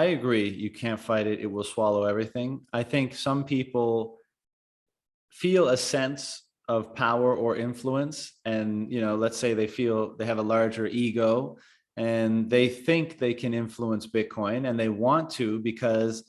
I agree. You can't fight it. It will swallow everything. I think some people feel a sense of power or influence. And, let's say they feel they have a larger ego and they think they can influence Bitcoin and they want to because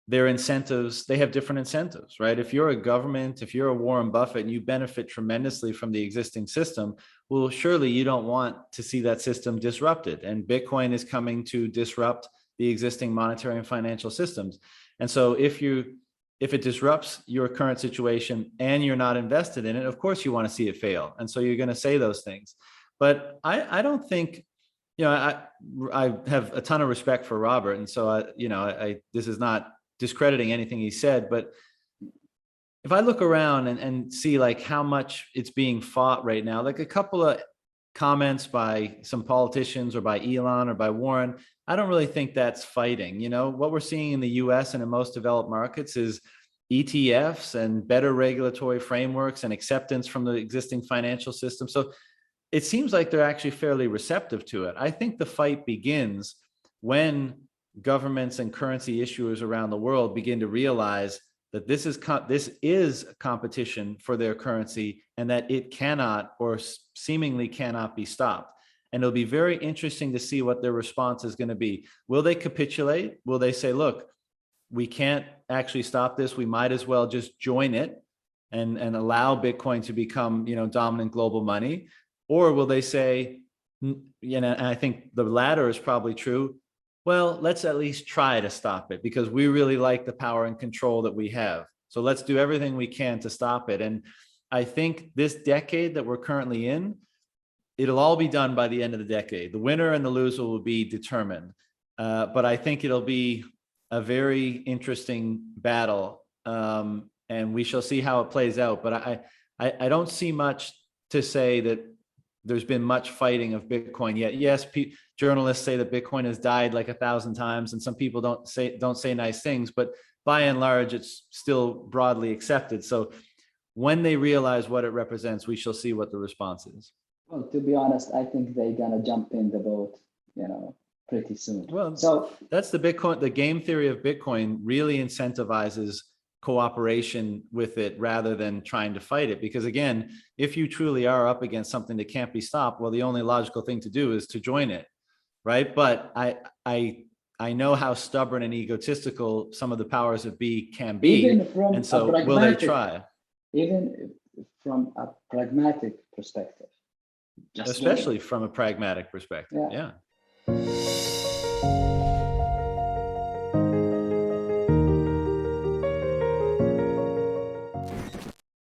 their incentives, they have different incentives, right? If you're a government, if you're a Warren Buffett and you benefit tremendously from the existing system, well, surely you don't want to see that system disrupted. And Bitcoin is coming to disrupt the existing monetary and financial systems. And so if it disrupts your current situation and you're not invested in it, of course you want to see it fail. And so you're going to say those things. But I don't think, I have a ton of respect for Robert. And so, this is not discrediting anything he said, but if I look around and see like how much it's being fought right now, like a couple of comments by some politicians or by Elon or by Warren, I don't really think that's fighting. What we're seeing in the US and in most developed markets is ETFs and better regulatory frameworks and acceptance from the existing financial system. So it seems like they're actually fairly receptive to it. I think the fight begins when governments and currency issuers around the world begin to realize that this is a competition for their currency and that it cannot or seemingly cannot be stopped. And it'll be very interesting to see what their response is going to be. Will they capitulate? Will they say, look, we can't actually stop this. We might as well just join it and allow Bitcoin to become, dominant global money? Or will they say, and I think the latter is probably true, well, let's at least try to stop it because we really like the power and control that we have. So let's do everything we can to stop it. And I think this decade that we're currently in, it'll all be done by the end of the decade. The winner and the loser will be determined. But I think it'll be a very interesting battle. And we shall see how it plays out. But I don't see much to say that there's been much fighting of Bitcoin yet. Yes, journalists say that Bitcoin has died like 1,000 times, and some people don't say nice things, but by and large, it's still broadly accepted. So when they realize what it represents, we shall see what the response is. Well, to be honest, I think they're gonna jump in the boat, pretty soon. Well, so that's the game theory of Bitcoin really incentivizes cooperation with it rather than trying to fight it. Because again, if you truly are up against something that can't be stopped, well, the only logical thing to do is to join it, right? But I know how stubborn and egotistical some of the powers that be can be, and so will they try? Even from a pragmatic perspective. Especially from a pragmatic perspective, yeah.